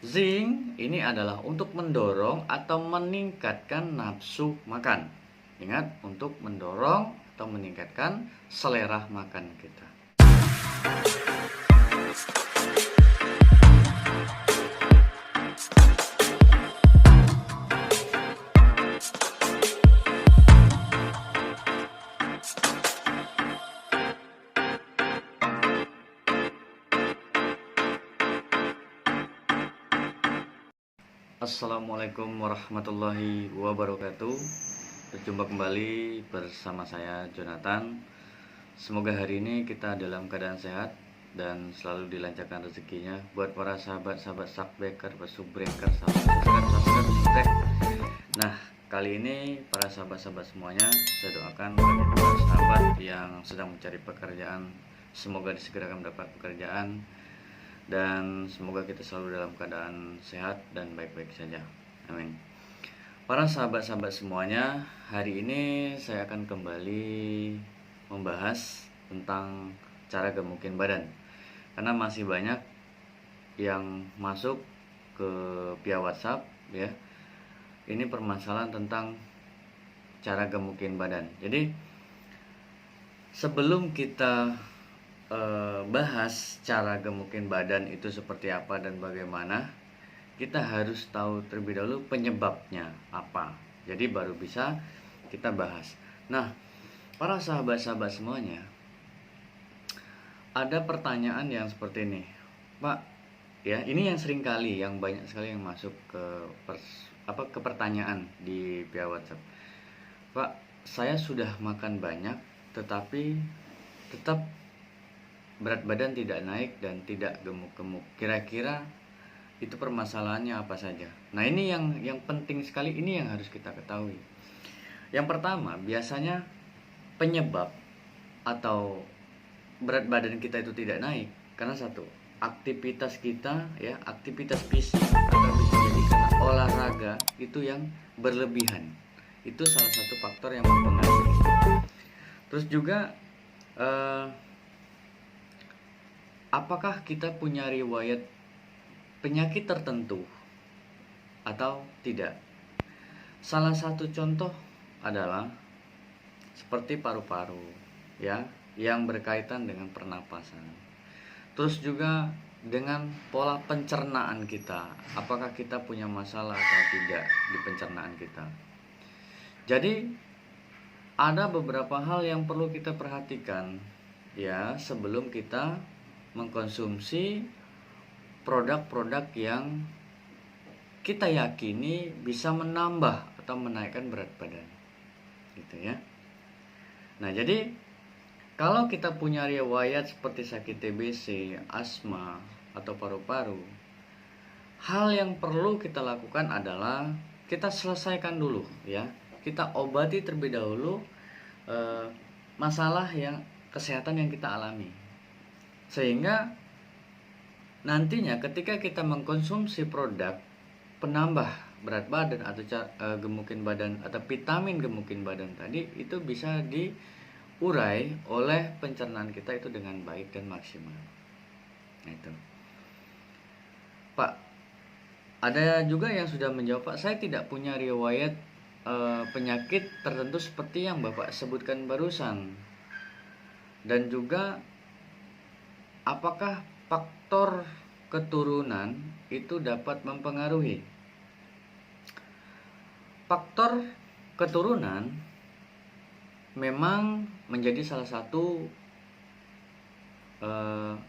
Zinc ini adalah untuk mendorong atau meningkatkan nafsu makan. Ingat, untuk mendorong atau meningkatkan selera makan kita. Assalamualaikum warahmatullahi wabarakatuh. Berjumpa kembali bersama saya Jonathan. Semoga hari ini kita dalam keadaan sehat dan selalu dilancarkan rezekinya. Buat para sahabat-sahabat subbreaker, subbreaker, sahabat. Nah, kali ini para sahabat-sahabat semuanya, saya doakan bagi para sahabat yang sedang mencari pekerjaan, semoga disegerakan mendapat pekerjaan, dan semoga kita selalu dalam keadaan sehat dan baik-baik saja. Amin. Para sahabat-sahabat semuanya, hari ini saya akan kembali membahas tentang cara gemukin badan. Karena masih banyak yang masuk ke via WhatsApp ya. Ini permasalahan tentang cara gemukin badan. Jadi sebelum kita bahas cara gemukin badan itu seperti apa dan bagaimana, kita harus tahu terlebih dahulu penyebabnya apa. Jadi baru bisa kita bahas. Nah, para sahabat-sahabat semuanya, ada pertanyaan yang seperti ini, Pak. Ya, ini yang sering kali, yang banyak sekali yang masuk ke pertanyaan di via WhatsApp. Pak, saya sudah makan banyak, tetapi tetap berat badan tidak naik dan tidak gemuk-gemuk. Kira-kira itu permasalahannya apa saja? Nah, ini yang penting sekali, ini yang harus kita ketahui. Yang pertama, biasanya penyebab atau berat badan kita itu tidak naik karena satu, aktivitas kita ya, aktivitas fisik atau bisa jadi karena olahraga itu yang berlebihan. Itu salah satu faktor yang mempengaruhi. Terus juga apakah kita punya riwayat penyakit tertentu atau tidak? Salah satu contoh adalah seperti paru-paru ya, yang berkaitan dengan pernapasan. Terus juga dengan pola pencernaan kita, apakah kita punya masalah atau tidak di pencernaan kita. Jadi ada beberapa hal yang perlu kita perhatikan ya sebelum kita mengkonsumsi produk-produk yang kita yakini bisa menambah atau menaikkan berat badan, gitu ya. Nah, jadi kalau kita punya riwayat seperti sakit TBC, asma, atau paru-paru, hal yang perlu kita lakukan adalah kita selesaikan dulu ya. Kita obati terlebih dahulu masalah yang kesehatan yang kita alami. Sehingga nantinya ketika kita mengkonsumsi produk penambah berat badan atau gemukin badan atau vitamin gemukin badan tadi, itu bisa diurai oleh pencernaan kita itu dengan baik dan maksimal. Nah, itu. Pak, ada juga yang sudah menjawab, Pak, saya tidak punya riwayat penyakit tertentu seperti yang Bapak sebutkan barusan. Dan juga apakah faktor keturunan itu dapat mempengaruhi? Faktor keturunan memang menjadi salah satu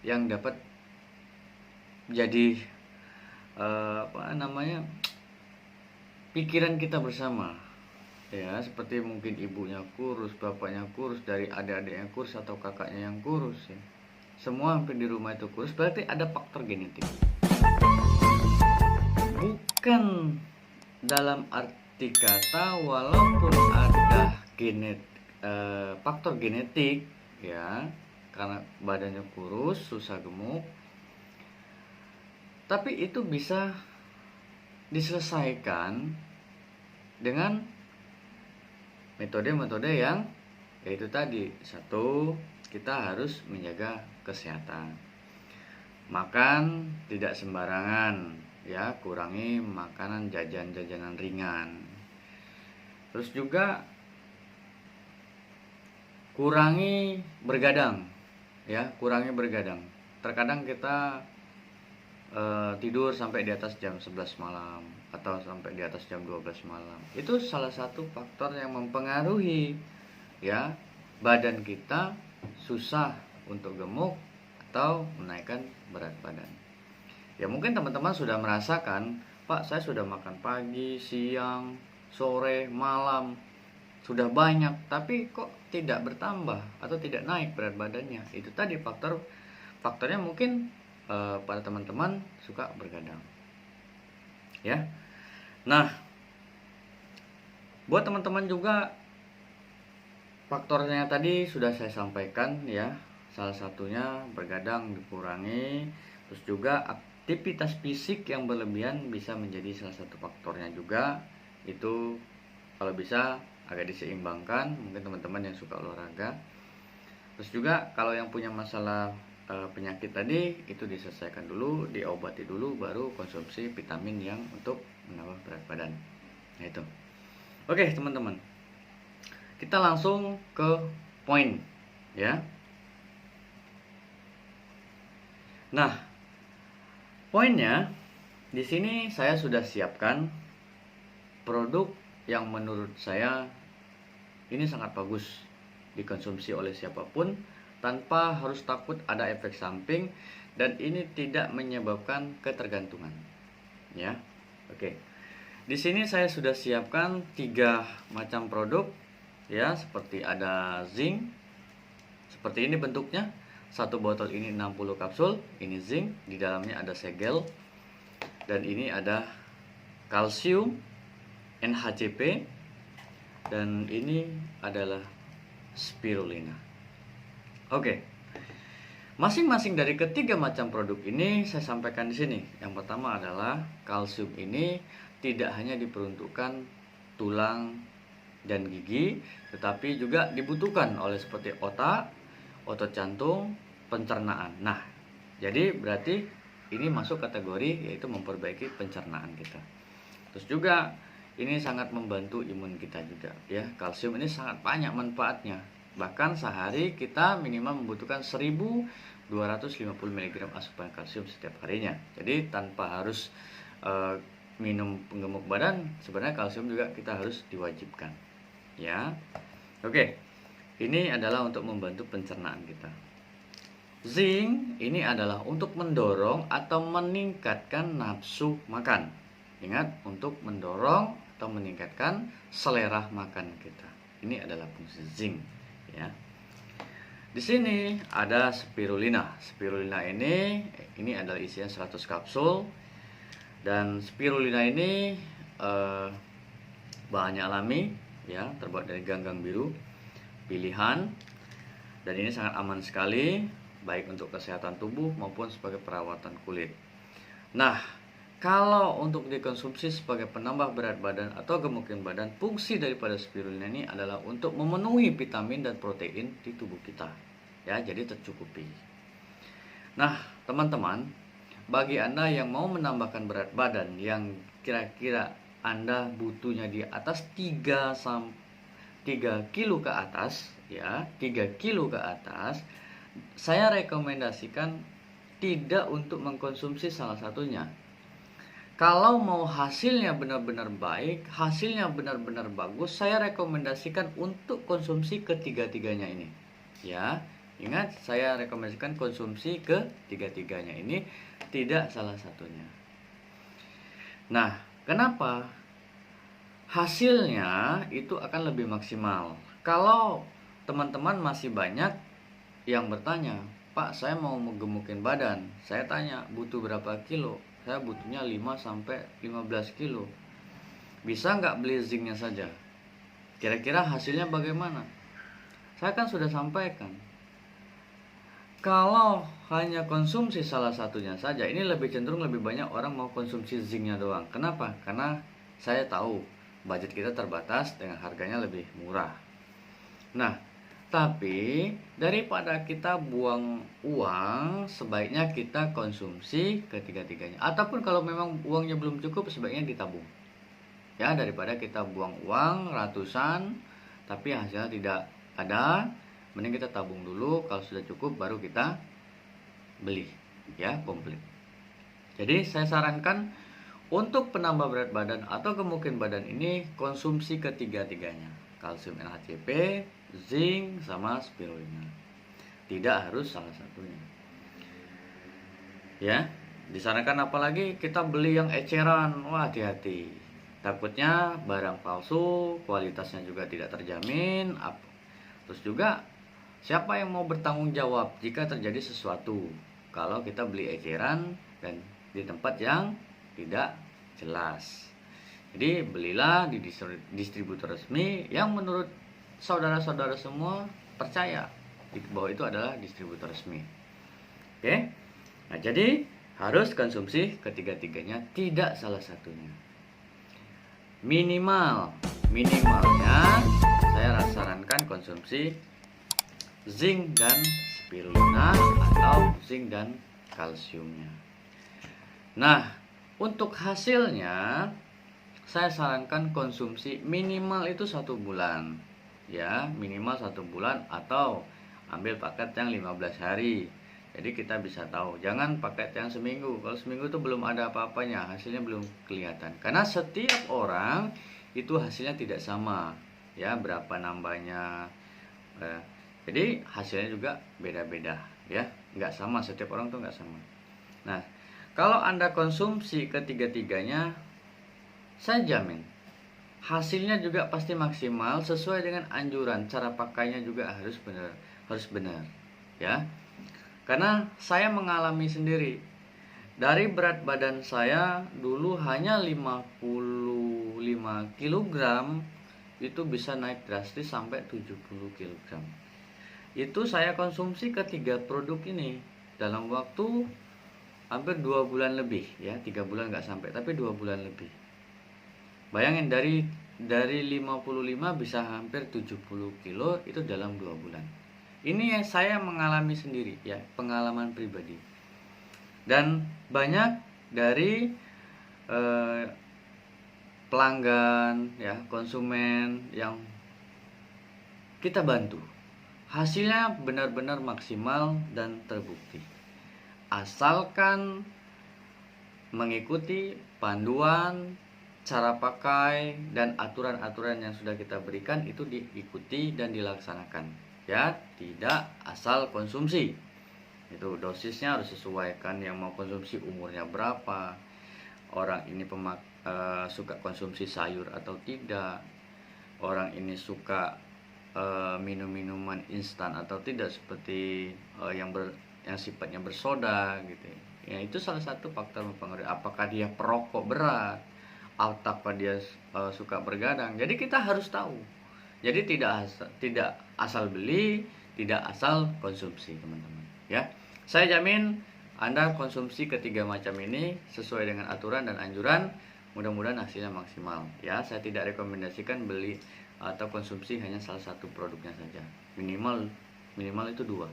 yang dapat jadi pikiran kita bersama ya, seperti mungkin ibunya kurus, bapaknya kurus, dari adik-adiknya kurus atau kakaknya yang kurus ya. Semua hampir di rumah itu kurus, berarti ada faktor genetik. Bukan dalam arti kata walaupun ada faktor genetik ya, karena badannya kurus, susah gemuk, tapi itu bisa diselesaikan dengan metode-metode yang yaitu tadi. Satu, kita harus menjaga kesehatan, makan tidak sembarangan ya, ya, kurangi makanan jajanan ringan. Terus juga kurangi bergadang, ya, kurangi bergadang. Terkadang kita tidur sampai di atas jam 11 malam atau sampai di atas jam 12 malam. Itu salah satu faktor yang mempengaruhi ya badan kita susah untuk gemuk atau menaikkan berat badan. Ya mungkin teman-teman sudah merasakan, Pak, saya sudah makan pagi, siang, sore, malam, sudah banyak, tapi kok tidak bertambah atau tidak naik berat badannya. Itu tadi faktornya mungkin pada teman-teman suka bergadang. Ya. Nah, buat teman-teman juga faktornya tadi sudah saya sampaikan ya. Salah satunya bergadang dikurangi, terus juga aktivitas fisik yang berlebihan bisa menjadi salah satu faktornya juga. Itu kalau bisa agak diseimbangkan, mungkin teman-teman yang suka olahraga. Terus juga kalau yang punya masalah penyakit tadi itu diselesaikan dulu, diobati dulu, baru konsumsi vitamin yang untuk menambah berat badan. Nah itu. Oke teman-teman, kita langsung ke poin ya. Nah, poinnya di sini saya sudah siapkan produk yang menurut saya ini sangat bagus dikonsumsi oleh siapapun tanpa harus takut ada efek samping, dan ini tidak menyebabkan ketergantungan. Ya. Oke. Di sini saya sudah siapkan 3 macam produk ya, seperti ada zinc. Seperti ini bentuknya. Satu botol ini 60 kapsul, ini zinc, di dalamnya ada segel. Dan ini ada kalsium, NHCP, dan ini adalah spirulina. Oke. Masing-masing dari ketiga macam produk ini saya sampaikan di sini. Yang pertama adalah kalsium ini tidak hanya diperuntukkan tulang dan gigi, tetapi juga dibutuhkan oleh seperti otak, otot jantung, pencernaan. Nah, jadi berarti ini masuk kategori yaitu memperbaiki pencernaan kita. Terus juga ini sangat membantu imun kita juga ya. Kalsium ini sangat banyak manfaatnya. Bahkan sehari kita minimal membutuhkan 1250 mg asupan kalsium setiap harinya. Jadi tanpa harus minum penggemuk badan, sebenarnya kalsium juga kita harus diwajibkan. Ya. Oke. Ini adalah untuk membantu pencernaan kita. Zinc ini adalah untuk mendorong atau meningkatkan nafsu makan. Ingat, untuk mendorong atau meningkatkan selera makan kita. Ini adalah fungsi zinc. Ya. Di sini ada spirulina. Spirulina ini adalah isinya 100 kapsul, dan spirulina ini bahannya alami ya, terbuat dari ganggang biru pilihan, dan ini sangat aman sekali baik untuk kesehatan tubuh maupun sebagai perawatan kulit. Nah, kalau untuk dikonsumsi sebagai penambah berat badan atau gemukin badan, fungsi daripada spirulina ini adalah untuk memenuhi vitamin dan protein di tubuh kita. Ya, jadi tercukupi. Nah, teman-teman, bagi Anda yang mau menambahkan berat badan yang kira-kira Anda butuhnya di atas 3 kilo ke atas, ya, 3 kilo ke atas, saya rekomendasikan tidak untuk mengkonsumsi salah satunya. Kalau mau hasilnya benar-benar baik, hasilnya benar-benar bagus, saya rekomendasikan untuk konsumsi ketiga-tiganya ini. Ya, ingat, saya rekomendasikan konsumsi ketiga-tiganya ini, tidak salah satunya. Nah, kenapa? Hasilnya itu akan lebih maksimal. Kalau teman-teman masih banyak yang bertanya, Pak, saya mau menggemukin badan, saya tanya butuh berapa kilo? Saya butuhnya 5-15 kilo. Bisa nggak beli zincnya saja? Kira-kira hasilnya bagaimana? Saya kan sudah sampaikan, kalau hanya konsumsi salah satunya saja, ini lebih cenderung lebih banyak orang mau konsumsi zincnya doang. Kenapa? Karena saya tahu budget kita terbatas dengan harganya lebih murah. Nah, Tapi daripada kita buang uang, sebaiknya kita konsumsi ketiga-tiganya. Ataupun kalau memang uangnya belum cukup, sebaiknya ditabung. Ya, daripada kita buang uang ratusan tapi hasilnya tidak ada, mending kita tabung dulu. Kalau sudah cukup baru kita beli, ya, komplit. Jadi saya sarankan untuk penambah berat badan atau gemuk badan ini konsumsi ketiga-tiganya. Kalsium NHCP, zinc, sama spirulina. Tidak harus salah satunya. Ya, disarankan apalagi kita beli yang eceran. Wah, hati-hati. Takutnya barang palsu, kualitasnya juga tidak terjamin. Terus juga siapa yang mau bertanggung jawab jika terjadi sesuatu kalau kita beli eceran dan di tempat yang tidak jelas. Jadi belilah di distributor resmi yang menurut saudara-saudara semua percaya bahwa itu adalah distributor resmi. Oke. Nah, jadi harus konsumsi ketiga-tiganya, tidak salah satunya. Minimalnya saya sarankan konsumsi zinc dan spirulina atau zinc dan kalsiumnya. Nah, untuk hasilnya saya sarankan konsumsi minimal itu 1 bulan. Ya, minimal 1 bulan atau ambil paket yang 15 hari. Jadi kita bisa tahu, jangan paket yang seminggu. Kalau seminggu itu belum ada apa-apanya, hasilnya belum kelihatan. Karena setiap orang itu hasilnya tidak sama. Ya, berapa nambahnya. Jadi hasilnya juga beda-beda, ya. Nggak sama, setiap orang tuh nggak sama. Nah, kalau Anda konsumsi ketiga-tiganya, saya jamin hasilnya juga pasti maksimal sesuai dengan anjuran. Cara pakainya juga harus benar, ya. Karena saya mengalami sendiri. Dari berat badan saya dulu hanya 55 kg, itu bisa naik drastis sampai 70 kg. Itu saya konsumsi ketiga produk ini dalam waktu hampir 2 bulan lebih, ya. 3 bulan nggak sampai, tapi 2 bulan lebih. Bayangin, dari 55 bisa hampir 70 kilo itu dalam 2 bulan. Ini yang saya mengalami sendiri, ya, pengalaman pribadi. Dan banyak dari pelanggan, ya, konsumen yang kita bantu, hasilnya benar-benar maksimal dan terbukti. Asalkan mengikuti panduan, cara pakai, dan aturan-aturan yang sudah kita berikan itu diikuti dan dilaksanakan, ya, tidak asal konsumsi. Itu dosisnya harus sesuaikan, yang mau konsumsi umurnya berapa, orang ini suka konsumsi sayur atau tidak, orang ini suka minum minuman instan atau tidak, seperti yang sifatnya bersoda gitu. Ya, itu salah satu faktor mempengaruhi. Apakah dia perokok berat, apakah dia suka bergadang. Jadi kita harus tahu. Jadi tidak asal beli, tidak asal konsumsi, teman-teman, ya. Saya jamin Anda konsumsi ketiga macam ini sesuai dengan aturan dan anjuran, mudah-mudahan hasilnya maksimal, ya. Saya tidak rekomendasikan beli atau konsumsi hanya salah satu produknya saja. Minimal itu 2.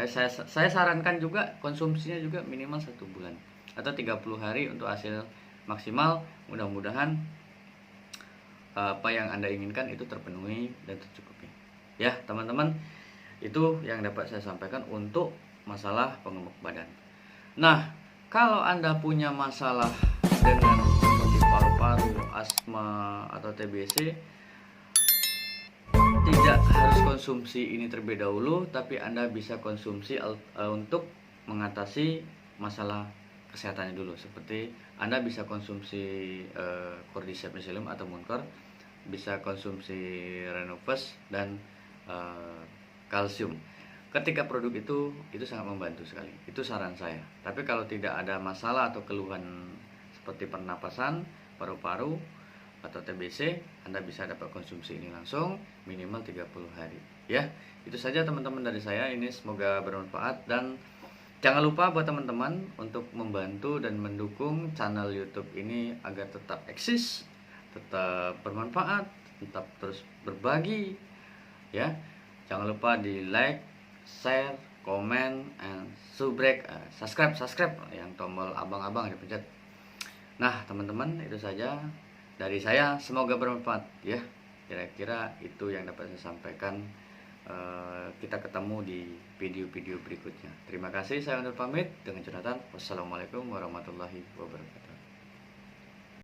Saya sarankan juga konsumsinya juga minimal 1 bulan atau 30 hari untuk hasil maksimal. Mudah-mudahan apa yang Anda inginkan itu terpenuhi dan tercukupi, ya, teman-teman. Itu yang dapat saya sampaikan untuk masalah penggemuk badan. Nah, kalau Anda punya masalah dengan seperti paru-paru, asma, atau TBC, tidak harus konsumsi ini terlebih dahulu, tapi Anda bisa konsumsi untuk mengatasi masalah kesehatannya dulu. Seperti Anda bisa konsumsi Cordyceps Mycelium atau Muncor, bisa konsumsi Renovus dan kalsium. Ketika produk itu sangat membantu sekali. Itu saran saya. Tapi kalau tidak ada masalah atau keluhan seperti pernapasan, paru-paru, atau TBC, Anda bisa dapat konsumsi ini langsung minimal 30 hari, ya. Itu saja teman-teman dari saya. Ini semoga bermanfaat, dan jangan lupa buat teman-teman untuk membantu dan mendukung channel YouTube ini agar tetap eksis, tetap bermanfaat, tetap terus berbagi, ya. Jangan lupa di like, share, komen, and subscribe yang tombol abang-abang dipencet. Nah teman-teman, itu saja dari saya, semoga bermanfaat ya. Kira-kira itu yang dapat saya sampaikan. Kita ketemu di video-video berikutnya. Terima kasih, saya undur pamit dengan catatan wassalamualaikum warahmatullahi wabarakatuh.